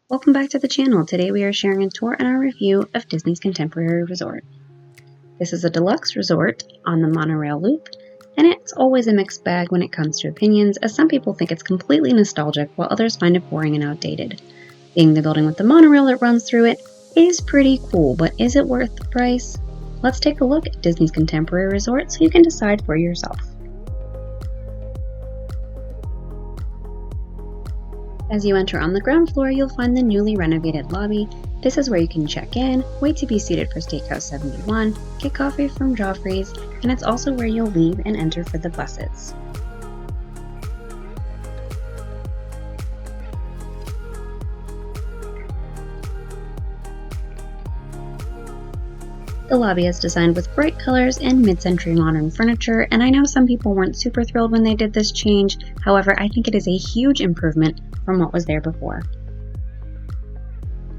Welcome back to the channel. Today we are sharing a tour and a review of Disney's Contemporary Resort. This is a deluxe resort on the monorail loop, and it's always a mixed bag when it comes to opinions, as some people think it's completely nostalgic while others find it boring and outdated. Being the building with the monorail that runs through it is pretty cool, but is it worth the price? Let's take a look at Disney's Contemporary Resort so you can decide for yourself. As you enter on the ground floor, you'll find the newly renovated lobby. This is where you can check in, wait to be seated for Steakhouse 71, get coffee from Joffrey's, and it's also where you'll leave and enter for the buses. The lobby is designed with bright colors and mid-century modern furniture, and I know some people weren't super thrilled when they did this change. However, I think it is a huge improvement from what was there before.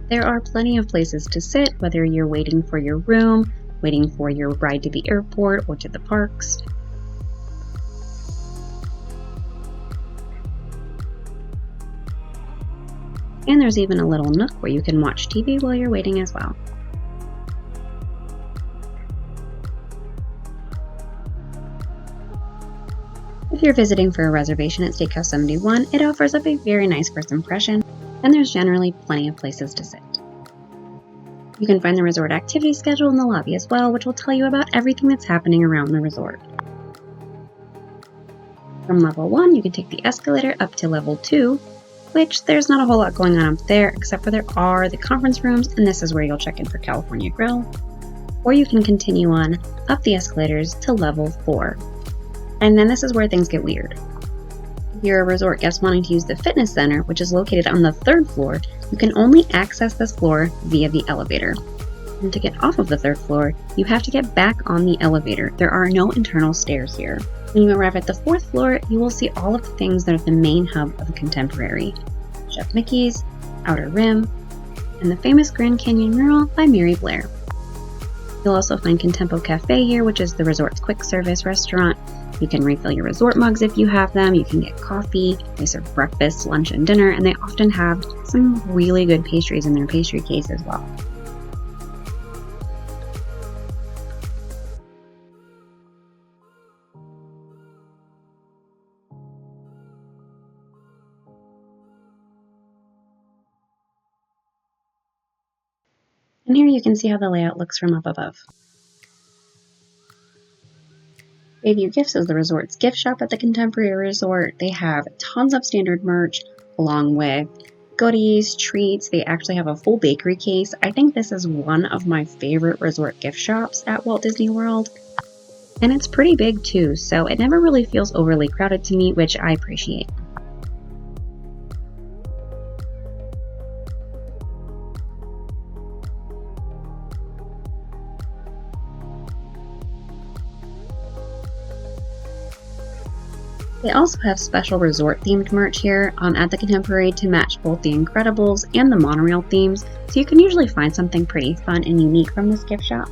There are plenty of places to sit, whether you're waiting for your room, waiting for your ride to the airport or to the parks. And there's even a little nook where you can watch TV while you're waiting as well. If you're visiting for a reservation at Steakhouse 71, it offers up a very nice first impression, and there's generally plenty of places to sit. You can find the resort activity schedule in the lobby as well, which will tell you about everything that's happening around the resort. From level 1, you can take the escalator up to level 2, which there's not a whole lot going on up there, except for there are the conference rooms, and this is where you'll check in for California Grill. Or you can continue on up the escalators to level 4. And then this is where things get weird. If you're a resort guest wanting to use the fitness center, which is located on the 3rd floor, you can only access this floor via the elevator. And to get off of the 3rd floor, you have to get back on the elevator. There are no internal stairs here. When you arrive at the 4th floor, you will see all of the things that are the main hub of Contemporary. Chef Mickey's, Outer Rim, and the famous Grand Canyon mural by Mary Blair. You'll also find Contempo Cafe here, which is the resort's quick service restaurant. You can refill your resort mugs if you have them, you can get coffee, they serve breakfast, lunch, and dinner, and they often have some really good pastries in their pastry case as well. And here you can see how the layout looks from up above. Bayview Gifts is the resort's gift shop at the Contemporary Resort. They have tons of standard merch, along with goodies, treats. They actually have a full bakery case. I think this is one of my favorite resort gift shops at Walt Disney World. And it's pretty big too, so it never really feels overly crowded to me, which I appreciate. They also have special resort-themed merch here at the Contemporary to match both the Incredibles and the monorail themes, so you can usually find something pretty fun and unique from this gift shop.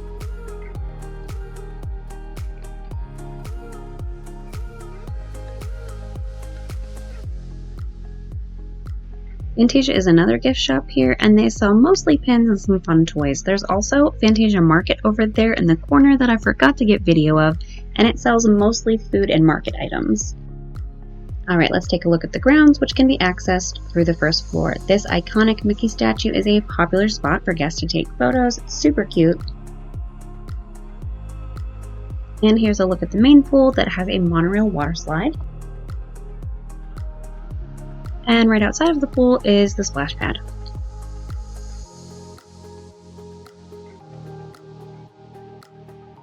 Fantasia is another gift shop here, and they sell mostly pins and some fun toys. There's also Fantasia Market over there in the corner that I forgot to get video of, and it sells mostly food and market items. Alright, let's take a look at the grounds, which can be accessed through the 1st floor. This iconic Mickey statue is a popular spot for guests to take photos. It's super cute. And here's a look at the main pool that has a monorail water slide. And right outside of the pool is the splash pad.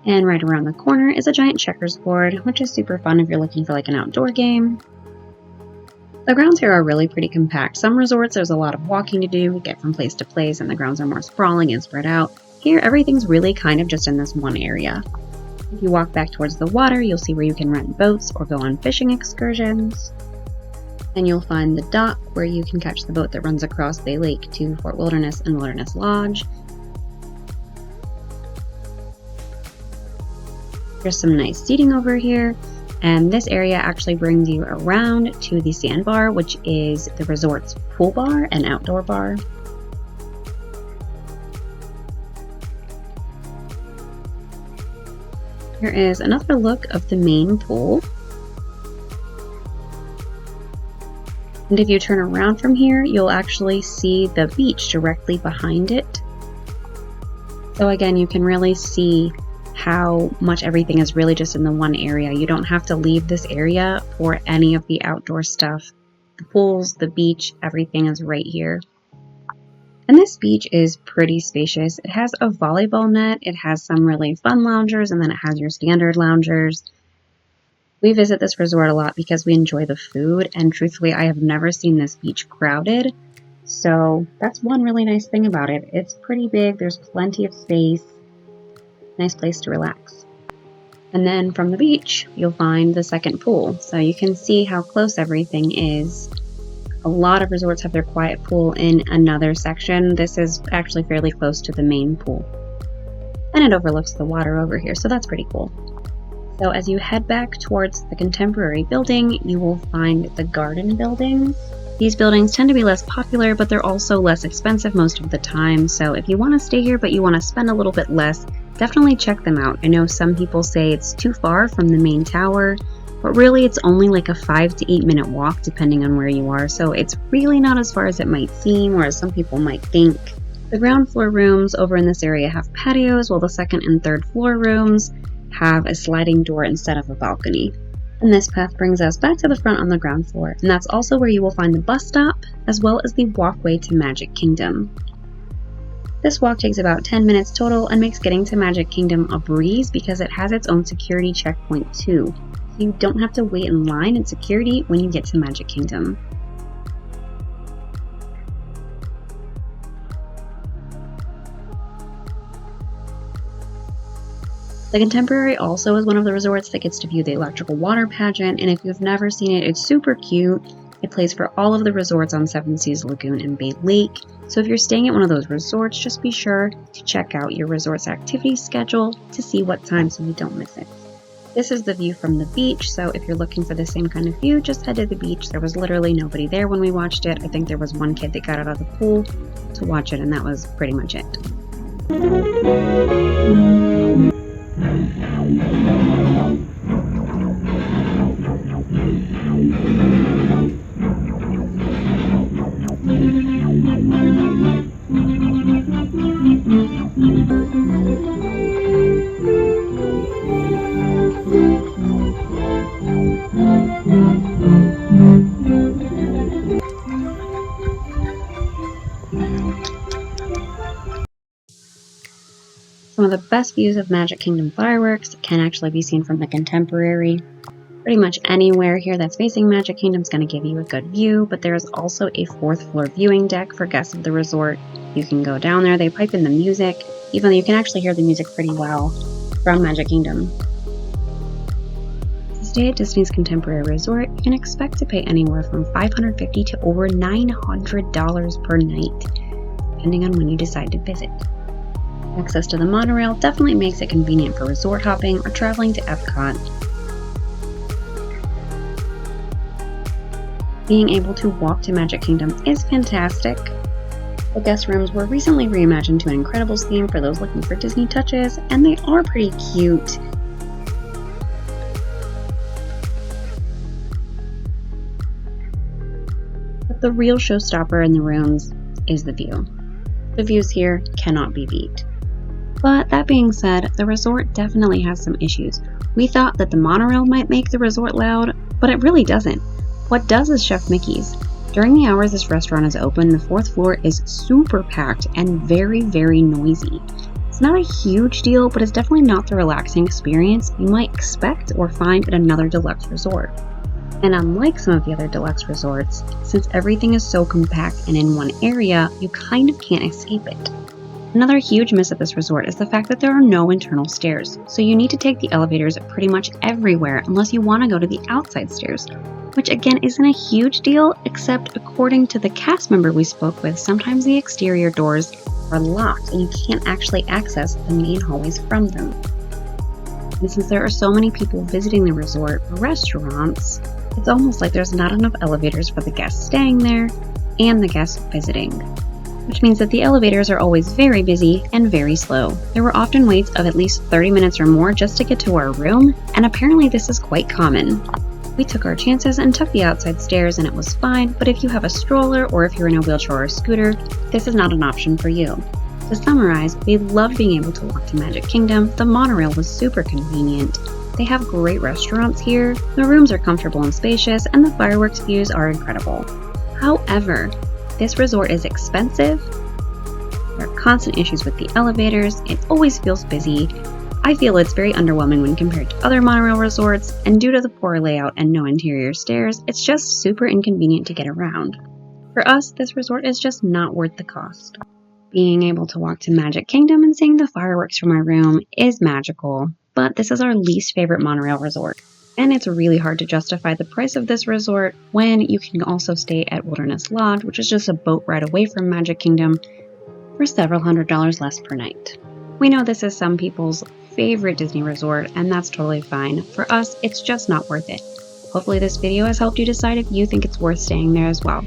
And right around the corner is a giant checkers board, which is super fun if you're looking for like an outdoor game. The grounds here are really pretty compact. Some resorts there's a lot of walking to do, get from place to place, and the grounds are more sprawling and spread out. Here everything's really kind of just in this one area. If you walk back towards the water, you'll see where you can rent boats or go on fishing excursions. And you'll find the dock where you can catch the boat that runs across Bay Lake to Fort Wilderness and Wilderness Lodge. There's some nice seating over here. And this area actually brings you around to the sandbar, which is the resort's pool bar and outdoor bar. Here is another look of the main pool. And if you turn around from here, you'll actually see the beach directly behind it. So again, you can really see how much everything is really just in the one area. You don't have to leave this area for any of the outdoor stuff. The pools, the beach, everything is right here. And this beach is pretty spacious. It has a volleyball net, it has some really fun loungers, and then it has your standard loungers. We visit this resort a lot because we enjoy the food, and truthfully, I have never seen this beach crowded. So that's one really nice thing about it. It's pretty big, there's plenty of space, nice place to relax. And then from the beach, you'll find the second pool. So you can see how close everything is. A lot of resorts have their quiet pool in another section. This is actually fairly close to the main pool. And it overlooks the water over here, so that's pretty cool. So as you head back towards the contemporary building, you will find the garden buildings. These buildings tend to be less popular, but they're also less expensive most of the time. So if you want to stay here, but you want to spend a little bit less, definitely check them out. I know some people say it's too far from the main tower, but really it's only like a 5 to 8 minute walk depending on where you are, so it's really not as far as it might seem or as some people might think. The ground floor rooms over in this area have patios, while the second and third floor rooms have a sliding door instead of a balcony. And this path brings us back to the front on the ground floor, and that's also where you will find the bus stop, as well as the walkway to Magic Kingdom. This walk takes about 10 minutes total and makes getting to Magic Kingdom a breeze because it has its own security checkpoint too. You don't have to wait in line in security when you get to Magic Kingdom. The Contemporary also is one of the resorts that gets to view the electrical water pageant, and if you've never seen it, it's super cute. It plays for all of the resorts on Seven Seas Lagoon and Bay Lake, so if you're staying at one of those resorts, just be sure to check out your resort's activity schedule to see what time so you don't miss it. This is the view from the beach, so if you're looking for the same kind of view, just head to the beach. There was literally nobody there when we watched it. I think there was one kid that got out of the pool to watch it, and that was pretty much it. Some of the best views of Magic Kingdom fireworks can actually be seen from the Contemporary. Pretty much anywhere here that's facing Magic Kingdom is going to give you a good view, but there is also a 4th floor viewing deck for guests of the resort. You can go down there, they pipe in the music, even though you can actually hear the music pretty well from Magic Kingdom. To stay at Disney's Contemporary Resort, you can expect to pay anywhere from $550 to over $900 per night, depending on when you decide to visit. Access to the monorail definitely makes it convenient for resort hopping or traveling to Epcot. Being able to walk to Magic Kingdom is fantastic. The guest rooms were recently reimagined to an Incredibles theme for those looking for Disney touches, and they are pretty cute. But the real showstopper in the rooms is the view. The views here cannot be beat. But that being said, the resort definitely has some issues. We thought that the monorail might make the resort loud, but it really doesn't. What does is Chef Mickey's. During the hours this restaurant is open, the 4th floor is super packed and very, very noisy. It's not a huge deal, but it's definitely not the relaxing experience you might expect or find at another deluxe resort. And unlike some of the other deluxe resorts, since everything is so compact and in one area, you kind of can't escape it. Another huge miss at this resort is the fact that there are no internal stairs, so you need to take the elevators pretty much everywhere unless you want to go to the outside stairs, which again isn't a huge deal, except according to the cast member we spoke with, sometimes the exterior doors are locked and you can't actually access the main hallways from them. And since there are so many people visiting the resort for restaurants, it's almost like there's not enough elevators for the guests staying there and the guests visiting. which means that the elevators are always very busy and very slow. There were often waits of at least 30 minutes or more just to get to our room, and apparently this is quite common. We took our chances and took the outside stairs and it was fine, but if you have a stroller or if you're in a wheelchair or a scooter, this is not an option for you. To summarize, we loved being able to walk to Magic Kingdom. The monorail was super convenient. They have great restaurants here, the rooms are comfortable and spacious, and the fireworks views are incredible. However, this resort is expensive. There are constant issues with the elevators. It always feels busy. I feel it's very underwhelming when compared to other monorail resorts, and due to the poor layout and no interior stairs, it's just super inconvenient to get around. For us, this resort is just not worth the cost. Being able to walk to Magic Kingdom and seeing the fireworks from our room is magical, but this is our least favorite monorail resort. And it's really hard to justify the price of this resort when you can also stay at Wilderness Lodge, which is just a boat ride away from Magic Kingdom, for several $100s less per night. We know this is some people's favorite Disney resort, and that's totally fine. For us, it's just not worth it. Hopefully this video has helped you decide if you think it's worth staying there as well.